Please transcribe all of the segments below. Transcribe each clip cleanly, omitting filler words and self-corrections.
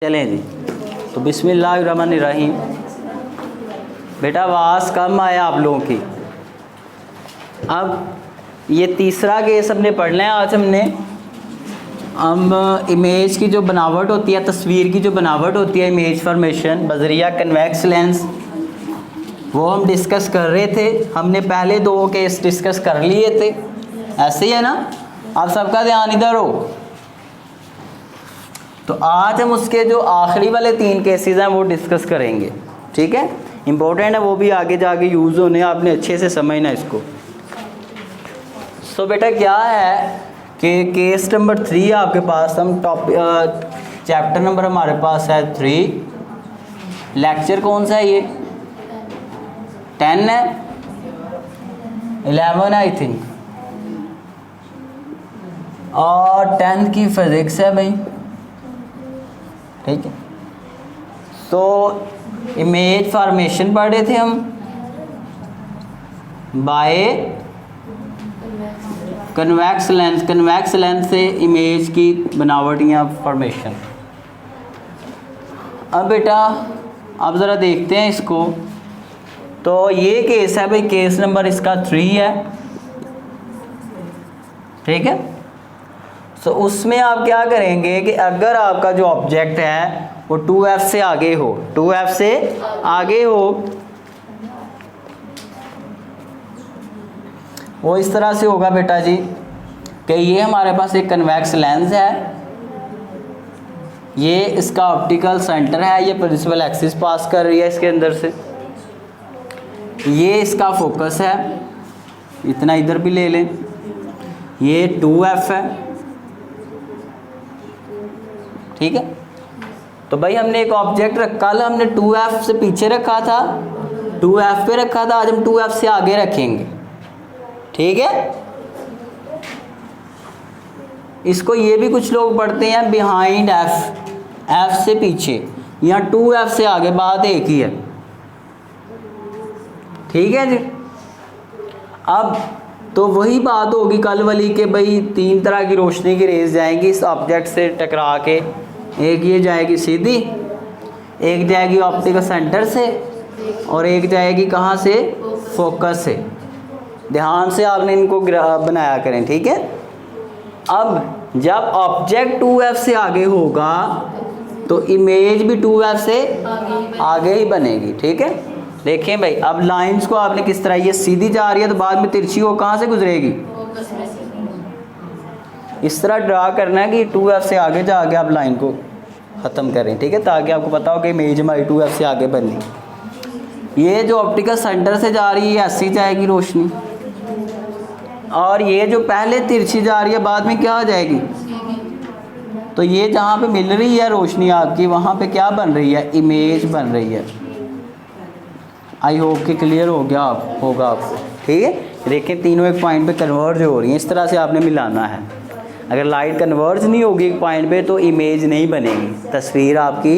चलें जी। तो बिस्मिल्लाहिर्रहमानिर्रहीम। बेटा आवाज़ कम आया आप लोगों की। अब ये तीसरा केस हमने पढ़ना है। आज हम इमेज की जो बनावट होती है, तस्वीर की जो बनावट होती है, इमेज फॉर्मेशन बजरिया कन्वेक्स लेंस, वो हम डिस्कस कर रहे थे। हमने पहले दो केस डिस्कस कर लिए थे, ऐसे ही है ना। आप सबका ध्यान इधर हो। तो आज हम उसके जो आखिरी वाले तीन केसेस हैं वो डिस्कस करेंगे, ठीक है। इम्पोर्टेंट है, वो भी आगे जाके यूज़ होने, आपने अच्छे से समझना इसको। सो बेटा क्या है कि केस नंबर 3 आपके पास, हम चैप्टर नंबर हमारे पास है 3। लेक्चर कौन सा है ये? 10 है, 11 आई थिंक, और 10th की फिजिक्स है भाई, ठीक है। तो इमेज फॉर्मेशन पढ़ रहे थे हम by convex lens. Convex lens से इमेज की बनावट या फॉर्मेशन। अब बेटा अब ज़रा देखते हैं इसको। तो ये केस है भाई, केस नंबर इसका 3 है, ठीक है। तो उसमें आप क्या करेंगे कि अगर आपका जो ऑब्जेक्ट है वो 2f से आगे हो, 2f से आगे हो, वो इस तरह से होगा बेटा जी कि ये हमारे पास एक कन्वेक्स लेंस है, ये इसका ऑप्टिकल सेंटर है, ये प्रिंसिपल एक्सिस पास कर रही है इसके अंदर से, ये इसका फोकस है, इतना इधर भी ले लें, ये 2f है, ठीक है। तो भाई हमने एक ऑब्जेक्ट रखा, कल हमने 2f से पीछे रखा था, 2f पे रखा था, आज हम 2f से आगे रखेंगे, ठीक है। इसको ये भी कुछ लोग पढ़ते हैं बिहाइंड f, f से पीछे, या 2f से आगे, बात एक ही है, ठीक है जी। अब तो वही बात होगी कल वाली के भाई तीन तरह की रोशनी की रेज जाएंगी इस ऑब्जेक्ट से टकरा के। एक ये जाएगी सीधी, एक जाएगी ऑप्टिकल सेंटर से, और एक जाएगी कहाँ से? फोकस से। ध्यान से आपने इनको बनाया करें, ठीक है। अब जब ऑब्जेक्ट 2f से आगे होगा तो इमेज भी 2f से आगे ही बनेगी, ठीक है। देखें भाई, अब लाइंस को आपने किस तरह, ये सीधी जा रही है तो बाद में तिरछी हो कहाँ से गुजरेगी? इस तरह ड्रा करना है कि 2f से आगे जाके आप लाइन को ख़त्म करें, ठीक है, ताकि आपको पता हो कि इमेज हमारी 2f से आगे बननी। ये जो ऑप्टिकल सेंटर से जा रही है ऐसी जाएगी रोशनी, और ये जो पहले तिरछी जा रही है बाद में क्या हो जाएगी? तो ये जहाँ पे मिल रही है रोशनी आपकी, वहाँ पे क्या बन रही है? इमेज बन रही है। आई होप कि क्लियर हो गया होगा आपको, ठीक है। देखें तीनों एक पॉइंट पे कन्वर्ज हो रही हैं, इस तरह से आपने मिलाना है। अगर लाइट कन्वर्ज नहीं होगी एक पॉइंट पे तो इमेज नहीं बनेगी, तस्वीर आपकी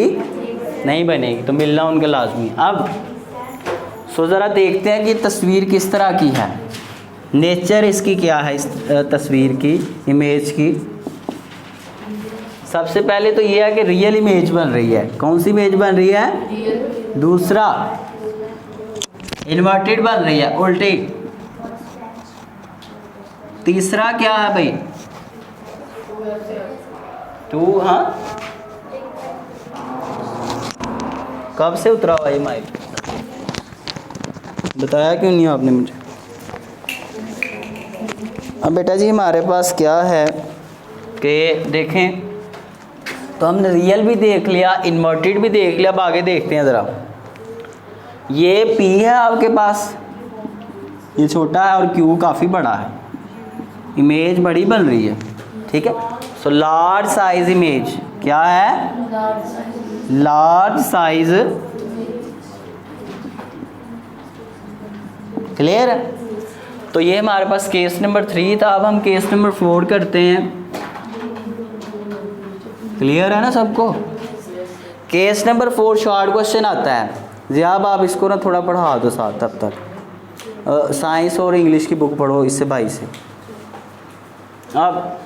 नहीं बनेगी, तो मिलना उनका लाजमी। अब सो ज़रा देखते हैं कि तस्वीर किस तरह की है, नेचर इसकी क्या है, इस तस्वीर की, इमेज की। सबसे पहले तो ये है कि रियल इमेज बन रही है। कौन सी इमेज बन रही है? दूसरा इन्वर्टेड बन रही है, उल्टी। तीसरा क्या है भाई? 2, हाँ कब से उतरा हुआ ये माइक? बताया क्यों नहीं आपने मुझे? अब बेटा जी हमारे पास क्या है कि देखें, तो हमने रियल भी देख लिया, इन्वर्टेड भी देख लिया। अब आगे देखते हैं ज़रा। ये P है आपके पास, ये छोटा है, और Q काफ़ी बड़ा है, इमेज बड़ी बन रही है, ठीक है। सो लार्ज साइज इमेज क्या है? लार्ज साइज, क्लियर है। तो ये हमारे पास केस नंबर 3 था। अब हम केस नंबर 4 करते हैं। क्लियर है ना सबको? केस नंबर 4 शॉर्ट क्वेश्चन आता है। ज़ियाब आप इसको ना थोड़ा पढ़ा दो साथ, तब तक साइंस और इंग्लिश की बुक पढ़ो इससे भाई से। अब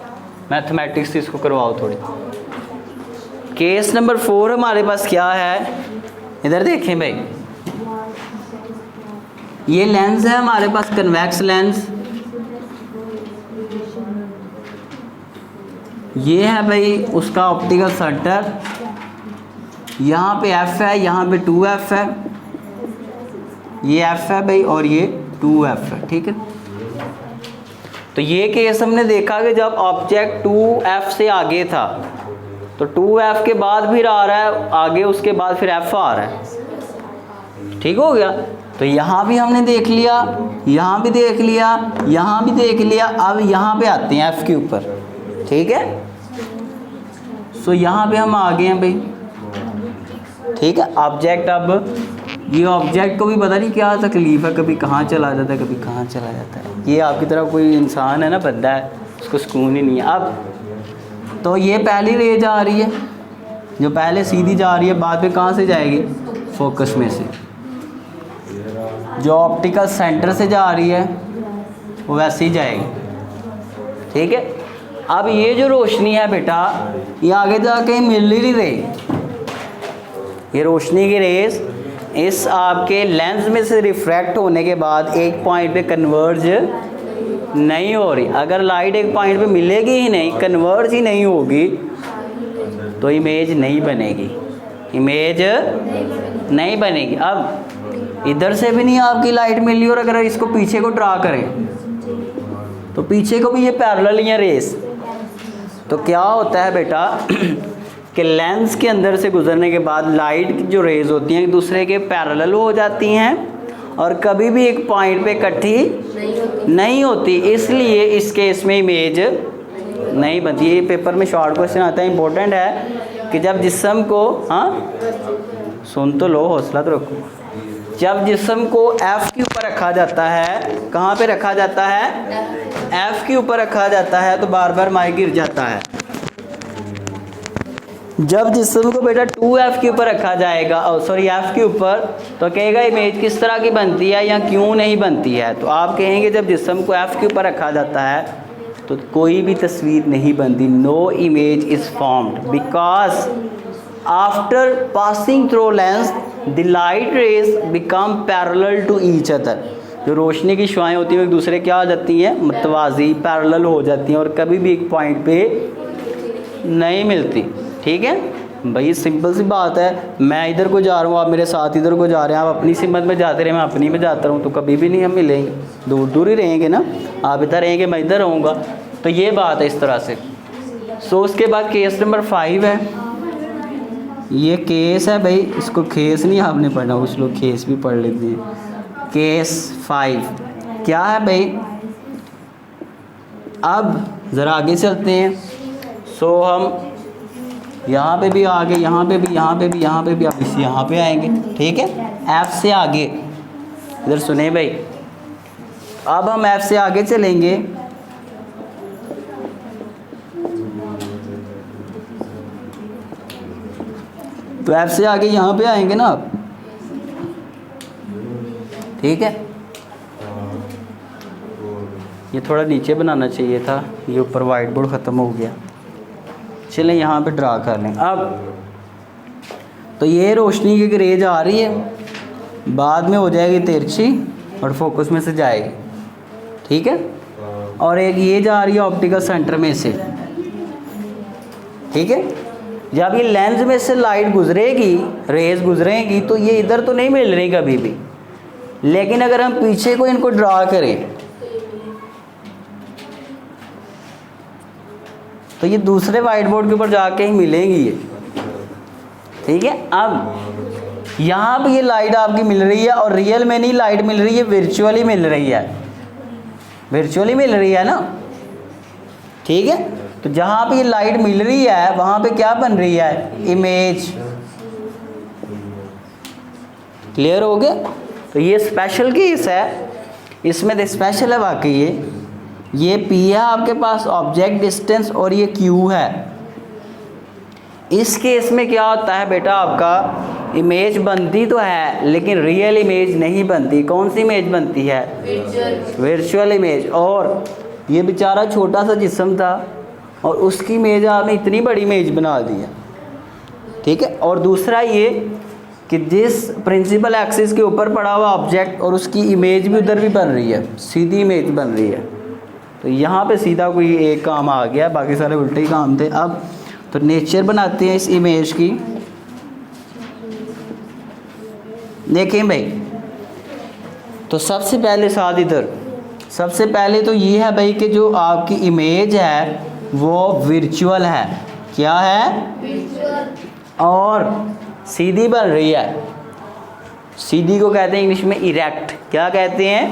मैथमेटिक्स इसको करवाओ थोड़ी। केस नंबर 4 हमारे पास क्या है, इधर देखें भाई, ये लेंस है हमारे पास कन्वेक्स लेंस, ये है भाई उसका ऑप्टिकल सेंटर, यहाँ पे F है, यहाँ पे 2F है, ये F है भाई और ये 2F है, ठीक है। तो ये केस हमने देखा कि जब ऑब्जेक्ट 2F से आगे था तो 2F के बाद फिर आ रहा है आगे, उसके बाद फिर F आ रहा है, ठीक हो गया। तो यहाँ भी हमने देख लिया, यहाँ भी देख लिया, यहाँ भी देख लिया, अब यहाँ पे आते हैं F के ऊपर, ठीक है। सो यहाँ पे हम आ गए हैं भाई, ठीक है। ऑब्जेक्ट, अब ये ऑब्जेक्ट को भी पता नहीं क्या तकलीफ़ है, कभी कहाँ चला जाता है, कभी कहाँ चला जाता है। ये आपकी तरह कोई इंसान है ना, बंदा है, उसको सुकून ही नहीं है। अब तो ये पहली रे जा रही है, जो पहले सीधी जा रही है, बाद में कहाँ से जाएगी, फोकस में से। जो ऑप्टिकल सेंटर से जा रही है वो वैसे ही जाएगी, ठीक है। अब ये जो रोशनी है बेटा, ये आगे जाके मिल ही नहीं रही, ये रोशनी की रेस इस आपके लेंस में से रिफ्रैक्ट होने के बाद एक पॉइंट पे कन्वर्ज नहीं हो रही। अगर लाइट एक पॉइंट पे मिलेगी ही नहीं, कन्वर्ज ही नहीं होगी, तो इमेज नहीं बनेगी, इमेज नहीं बनेगी। अब इधर से भी नहीं आपकी लाइट मिल रही, और अगर इसको पीछे को ड्रा करें तो पीछे को भी ये पैरेलल ही है रेस, तो क्या होता है बेटा कि लेंस के अंदर से गुजरने के बाद लाइट की जो रेज होती हैं एक दूसरे के पैरेलल हो जाती हैं और कभी भी एक पॉइंट पे इकट्ठी नहीं होती, इसलिए इस केस में इमेज नहीं बनती। ये पेपर में शॉर्ट क्वेश्चन आता है, इंपॉर्टेंट है कि जब जिस्म को, हाँ सुन तो लो, हौसला तो रखो, जब जिस्म को F के ऊपर रखा जाता है, कहाँ पे रखा जाता है, F के ऊपर रखा जाता है, तो बार बार माइक गिर जाता है। जब जिस्म को बेटा 2F के ऊपर रखा जाएगा, सॉरी F के ऊपर, तो कहेगा इमेज किस तरह की बनती है या क्यों नहीं बनती है। तो आप कहेंगे जब जिस्म को F के ऊपर रखा जाता है तो कोई भी तस्वीर नहीं बनती, no image is formed because after passing through lens the light rays become parallel to each other. जो रोशनी की शुआएं होती हैं एक दूसरे क्या हो जाती हैं, मतवाजी, पैरेलल हो जाती हैं और कभी भी एक पॉइंट पे नहीं मिलती, ठीक है भाई। सिंपल सी बात है, मैं इधर को जा रहा हूँ, आप मेरे साथ इधर को जा रहे हैं, आप अपनी सिमत में जाते रहे, मैं अपनी में जाता रहूँ, तो कभी भी नहीं हम मिलेंगे, दूर दूर ही रहेंगे ना, आप इधर रहेंगे मैं इधर रहूँगा। तो ये बात है इस तरह से। सो उसके बाद केस नंबर 5 है, ये केस है भाई, इसको केस नहीं आपने पढ़ना, कुछ लोग केस भी पढ़ लेते हैं। केस 5 क्या है भाई, अब ज़रा आगे चलते हैं। सो हम यहाँ पे भी आगे, यहाँ पे भी, यहाँ पे भी, यहाँ पे भी, अब इस यहाँ पे आएंगे, ठीक है। F से आगे, इधर सुने भाई, अब हम F से आगे चलेंगे, तो F से आगे यहाँ पे आएंगे ना आप, ठीक है। ये थोड़ा नीचे बनाना चाहिए था, ये ऊपर वाइट बोर्ड ख़त्म हो गया। चलें यहाँ पे ड्रा कर लें। अब तो ये रोशनी की रेज आ रही है, बाद में हो जाएगी तिरछी और फोकस में से जाएगी, ठीक है। और एक ये जा रही है ऑप्टिकल सेंटर में से, ठीक है। जब ये लेंस में से लाइट गुजरेगी, रेज गुजरेगी, तो ये इधर तो नहीं मिल रही कभी भी, लेकिन अगर हम पीछे को इनको ड्रा करें तो ये दूसरे वाइट बोर्ड के ऊपर जाके ही मिलेंगी ये, ठीक है। अब यहाँ पे ये लाइट आपकी मिल रही है और रियल में नहीं लाइट मिल रही है, वर्चुअली मिल रही है, वर्चुअली मिल रही है ना, ठीक है। तो जहाँ पे ये लाइट मिल रही है वहाँ पे क्या बन रही है, इमेज। क्लियर हो गया। तो ये स्पेशल केस है, इसमें तो स्पेशल है वाकई। ये P है आपके पास ऑब्जेक्ट डिस्टेंस और ये Q है। इस केस में क्या होता है बेटा, आपका इमेज बनती तो है लेकिन रियल इमेज नहीं बनती। कौन सी इमेज बनती है, वर्चुअल इमेज। और ये बेचारा छोटा सा जिस्म था और उसकी इमेज आपने इतनी बड़ी इमेज बना दी है, ठीक है। और दूसरा ये कि जिस प्रिंसिपल एक्सिस के ऊपर पड़ा हुआ ऑब्जेक्ट और उसकी इमेज भी उधर भी बन रही है, सीधी इमेज बन रही है, तो यहाँ पे सीधा कोई एक काम आ गया, बाकी सारे उल्टे ही काम थे। अब तो नेचर बनाते हैं इस इमेज की। देखें भाई, तो सबसे पहले साथ इधर, सबसे पहले तो ये है भाई कि जो आपकी इमेज है वो वर्चुअल है। क्या है? वर्चुअल। और सीधी बन रही है। सीधी को कहते हैं इंग्लिश में इरेक्ट। क्या कहते हैं?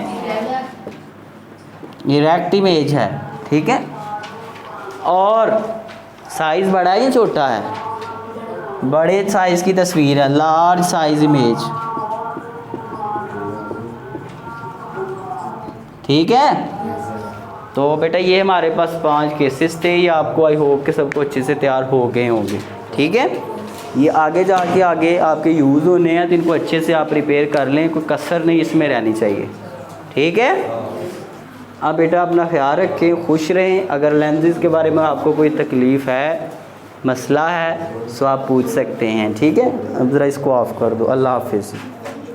इरेक्ट इमेज है, ठीक है। और साइज बड़ा है या छोटा है? बड़े साइज की तस्वीर है, लार्ज साइज इमेज, ठीक है। तो बेटा ये हमारे पास 5 केसेस थे, ये आपको आई होप के सबको अच्छे से तैयार हो गए होंगे, ठीक है। ये आगे जाके आगे आपके यूज़ होने हैं, तो इनको अच्छे से आप प्रिपेयर कर लें, कोई कसर नहीं इसमें रहनी चाहिए, ठीक है। अब बेटा अपना ख्याल रखें, खुश रहें। अगर लेंसेज के बारे में आपको कोई तकलीफ़ है, मसला है, तो आप पूछ सकते हैं, ठीक है। अब ज़रा इसको ऑफ़ कर दो। अल्लाह हाफिज़।